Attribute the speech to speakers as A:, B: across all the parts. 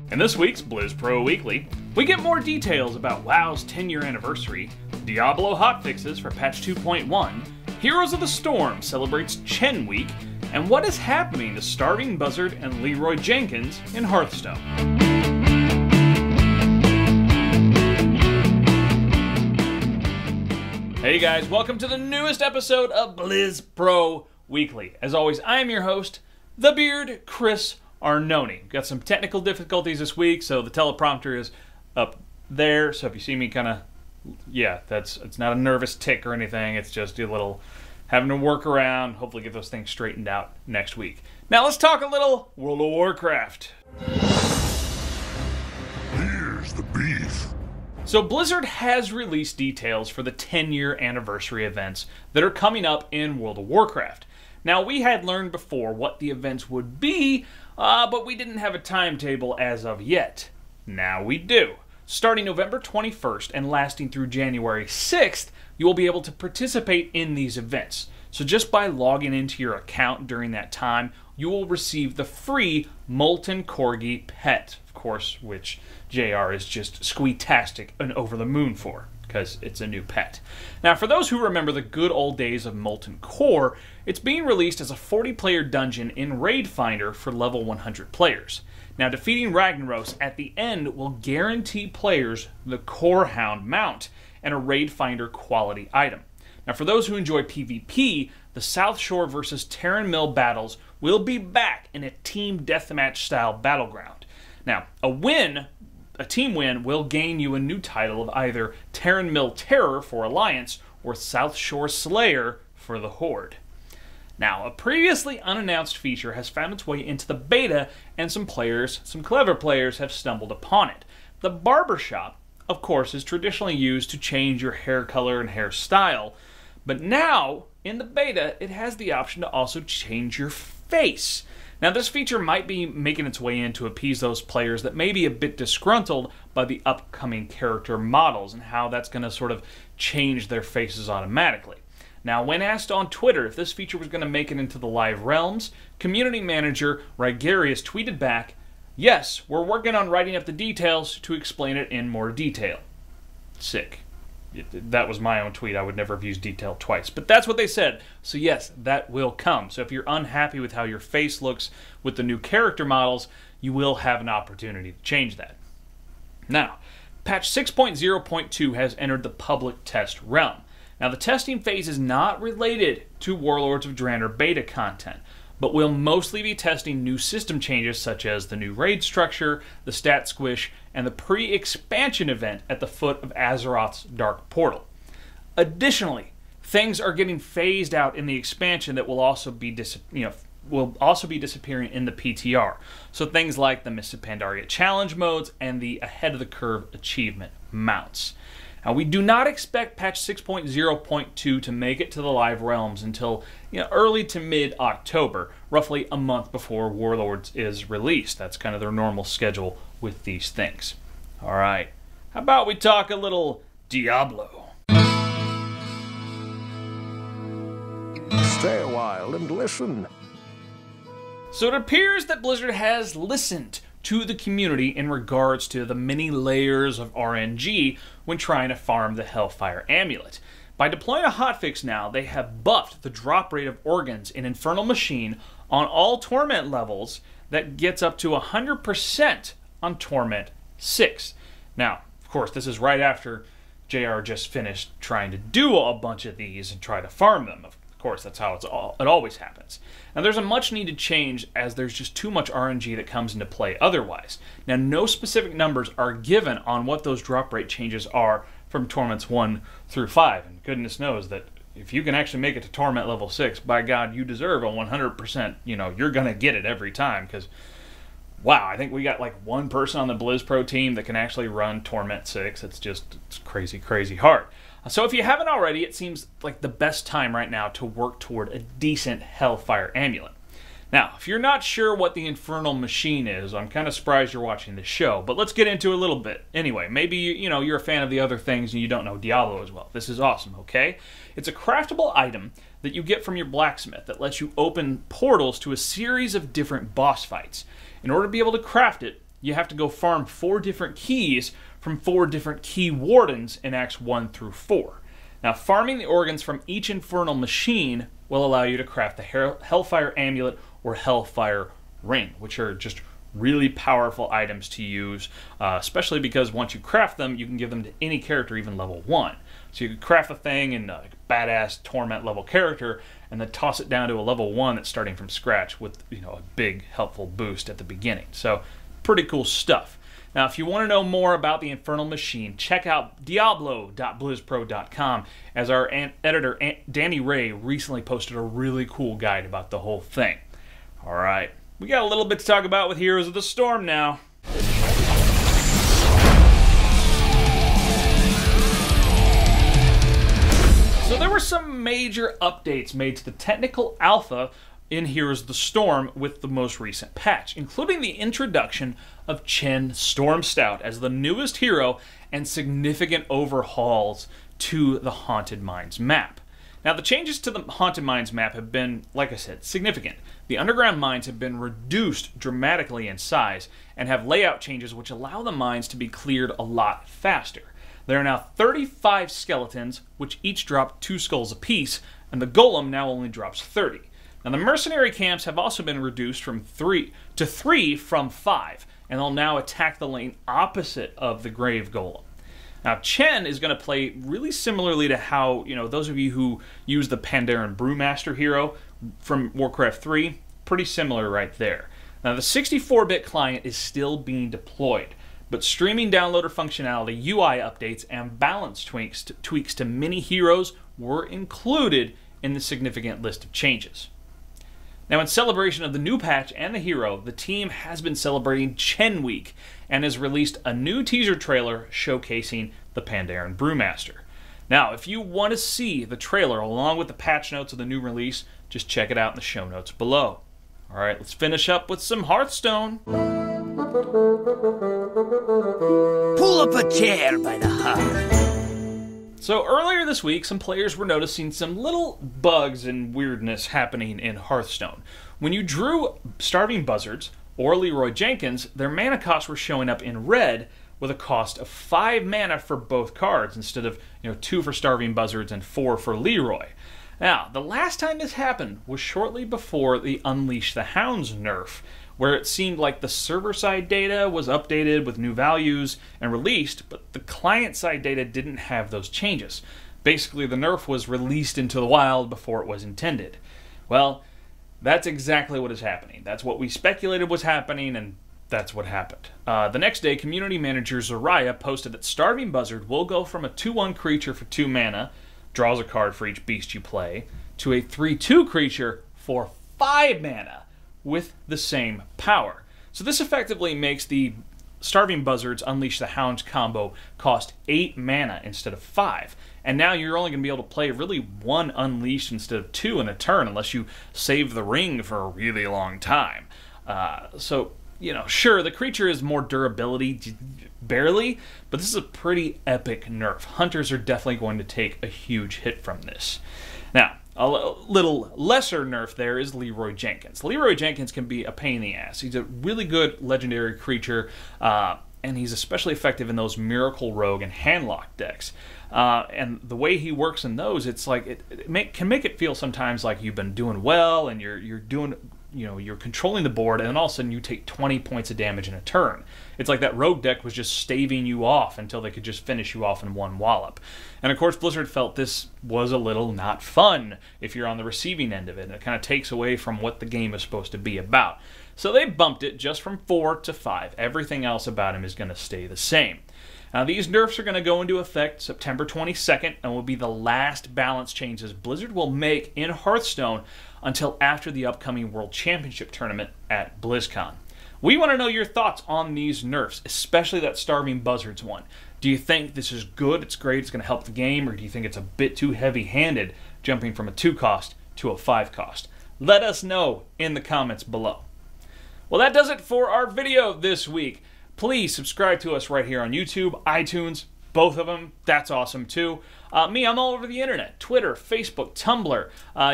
A: In this week's Blizz Pro Weekly, we get more details about WoW's 10-year anniversary, Diablo hotfixes for patch 2.1, Heroes of the Storm celebrates Chen Week, and what is happening to starting Buzzard and Leroy Jenkins in Hearthstone. Hey guys, welcome to the newest episode of Blizz Pro Weekly. As always, I am your host, The Beard, Chris Arnone. Got some technical difficulties this week, so the teleprompter is up there. So if you see me kind of, it's not a nervous tick or anything. It's just a little having to work around. Hopefully get those things straightened out next week. Now let's talk a little World of Warcraft.
B: Here's the beef.
A: So Blizzard has released details for the 10-year anniversary events that are coming up in World of Warcraft. Now, we had learned before what the events would be, but we didn't have a timetable as of yet. Now we do. Starting November 21st and lasting through January 6th, you will be able to participate in these events. So just by logging into your account during that time, you will receive the free Molten Corgi pet, of course, which JR is just squeetastic and over the moon for, because it's a new pet. Now, for those who remember the good old days of Molten Core, it's being released as a 40-player dungeon in Raid Finder for level 100 players. Now, defeating Ragnaros at the end will guarantee players the Core Hound mount and a Raid Finder quality item. Now, for those who enjoy PvP, the South Shore versus Terran Mill battles will be back in a team deathmatch style battleground. Now, a team win will gain you a new title of either Terran Mill Terror for Alliance or South Shore Slayer for the Horde. Now, a previously unannounced feature has found its way into the beta, and some clever players, have stumbled upon it. The barbershop, of course, is traditionally used to change your hair color and hairstyle, but now, in the beta, it has the option to also change your face. Now, this feature might be making its way in to appease those players that may be a bit disgruntled by the upcoming character models and how that's going to sort of change their faces automatically. Now, when asked on Twitter if this feature was going to make it into the live realms, community manager Rigarius tweeted back, "Yes, we're working on writing up the details to explain it in more detail." Sick. That was my own tweet. I would never have used detail twice. But that's what they said. So yes, that will come. So if you're unhappy with how your face looks with the new character models, you will have an opportunity to change that. Now, patch 6.0.2 has entered the public test realm. Now, the testing phase is not related to Warlords of Draenor beta content, but we'll mostly be testing new system changes such as the new raid structure, the stat squish, and the pre-expansion event at the foot of Azeroth's Dark Portal. Additionally, things are getting phased out in the expansion that will also be disappearing in the PTR. So things like the Mists of Pandaria challenge modes and the Ahead of the Curve achievement mounts. Now, we do not expect patch 6.0.2 to make it to the live realms until early to mid-October, roughly a month before Warlords is released. That's kind of their normal schedule with these things. All right, how about we talk a little Diablo?
B: Stay a while and listen.
A: So it appears that Blizzard has listened to the community in regards to the many layers of RNG when trying to farm the Hellfire Amulet. By deploying a hotfix now, they have buffed the drop rate of organs in Infernal Machine on all Torment levels that gets up to 100% on Torment 6. Now, of course, this is right after JR just finished trying to do a bunch of these and try to farm them. Of course, that's how it always happens. Now, there's a much needed change as there's just too much RNG that comes into play otherwise. Now, no specific numbers are given on what those drop rate changes are from Torments 1 through 5. And goodness knows that if you can actually make it to Torment level 6, by God, you deserve a 100%, you're going to get it every time. Because, wow, I think we got like one person on the Blizz Pro team that can actually run Torment 6. It's crazy, crazy hard. So if you haven't already, it seems like the best time right now to work toward a decent Hellfire Amulet. Now, if you're not sure what the Infernal Machine is, I'm kind of surprised you're watching this show, but let's get into it a little bit. Anyway, maybe you're a fan of the other things and you don't know Diablo as well. This is awesome, okay? It's a craftable item that you get from your blacksmith that lets you open portals to a series of different boss fights. In order to be able to craft it, you have to go farm 4 different keys from 4 different key wardens in Acts 1 through 4. Now, farming the organs from each infernal machine will allow you to craft the Hellfire Amulet or Hellfire Ring, which are just really powerful items to use, especially because once you craft them, you can give them to any character, even level 1. So you can craft a thing in a badass Torment level character, and then toss it down to a level 1 that's starting from scratch with a big helpful boost at the beginning. So pretty cool stuff. Now, if you want to know more about the Infernal Machine, check out diablo.blizzpro.com, as our editor Danny Ray recently posted a really cool guide about the whole thing. All right, we got a little bit to talk about with Heroes of the Storm now. So there were some major updates made to the technical alpha in Heroes of the Storm with the most recent patch, including the introduction of Chen Stormstout as the newest hero and significant overhauls to the Haunted Mines map. Now, the changes to the Haunted Mines map have been, like I said, significant. The underground mines have been reduced dramatically in size and have layout changes which allow the mines to be cleared a lot faster. There are now 35 skeletons, which each drop 2 skulls apiece, and the golem now only drops 30. Now, the mercenary camps have also been reduced from 3 to 3 from 5, and they'll now attack the lane opposite of the grave golem. Now, Chen is going to play really similarly to how, those of you who use the Pandaren Brewmaster hero from Warcraft 3, pretty similar right there. Now, the 64-bit client is still being deployed, but streaming downloader functionality, UI updates, and balance tweaks to many heroes were included in the significant list of changes. Now, in celebration of the new patch and the hero, the team has been celebrating Chen Week and has released a new teaser trailer showcasing the Pandaren Brewmaster. Now, if you want to see the trailer along with the patch notes of the new release, just check it out in the show notes below. All right, let's finish up with some Hearthstone.
C: Pull up a chair by the hearth.
A: So earlier this week, some players were noticing some little bugs and weirdness happening in Hearthstone. When you drew Starving Buzzards or Leroy Jenkins, their mana costs were showing up in red with a cost of 5 mana for both cards instead of 2 for Starving Buzzards and 4 for Leroy. Now, the last time this happened was shortly before the Unleash the Hounds nerf, where it seemed like the server-side data was updated with new values and released, but the client-side data didn't have those changes. Basically, the nerf was released into the wild before it was intended. Well, that's exactly what is happening. That's what we speculated was happening, and that's what happened. The next day, community manager Zariah posted that Starving Buzzard will go from a 2/1 creature for 2 mana, draws a card for each beast you play, to a 3/2 creature for 5 mana, with the same power. So this effectively makes the Starving Buzzards Unleash the Hounds combo cost 8 mana instead of 5. And now you're only going to be able to play really 1 Unleash instead of 2 in a turn unless you save the ring for a really long time. Sure, the creature has more durability, barely, but this is a pretty epic nerf. Hunters are definitely going to take a huge hit from this. Now, a little lesser nerf there is Leroy Jenkins. Leroy Jenkins can be a pain in the ass. He's a really good legendary creature, and he's especially effective in those Miracle Rogue and Handlock decks. And the way he works in those, it's like it can make it feel sometimes like you've been doing well and you're doing, you're controlling the board, and then all of a sudden you take 20 points of damage in a turn. It's like that rogue deck was just staving you off until they could just finish you off in one wallop. And of course, Blizzard felt this was a little not fun if you're on the receiving end of it, and it kind of takes away from what the game is supposed to be about. So they bumped it just from 4 to 5. Everything else about him is going to stay the same. Now, these nerfs are going to go into effect September 22nd and will be the last balance changes Blizzard will make in Hearthstone until after the upcoming World Championship tournament at BlizzCon. We want to know your thoughts on these nerfs, especially that Starving Buzzards one. Do you think this is good, it's great, it's going to help the game, or do you think it's a bit too heavy-handed jumping from a 2 cost to a 5 cost? Let us know in the comments below. Well, that does it for our video this week. Please subscribe to us right here on YouTube, iTunes, both of them, that's awesome too. Me, I'm all over the internet. Twitter, Facebook, Tumblr.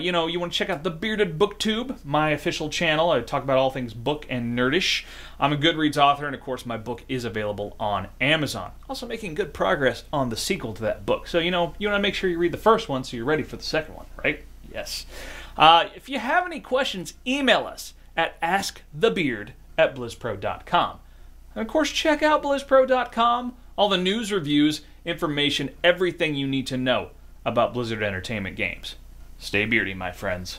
A: You want to check out the Bearded Booktube, my official channel. I talk about all things book and nerdish. I'm a Goodreads author, and of course my book is available on Amazon. Also making good progress on the sequel to that book. So, you want to make sure you read the first one so you're ready for the second one, right? Yes. If you have any questions, email us at askthebeard@blizzpro.com. And of course, check out blizzpro.com. All the news, reviews, information, everything you need to know about Blizzard Entertainment games. Stay beardy, my friends.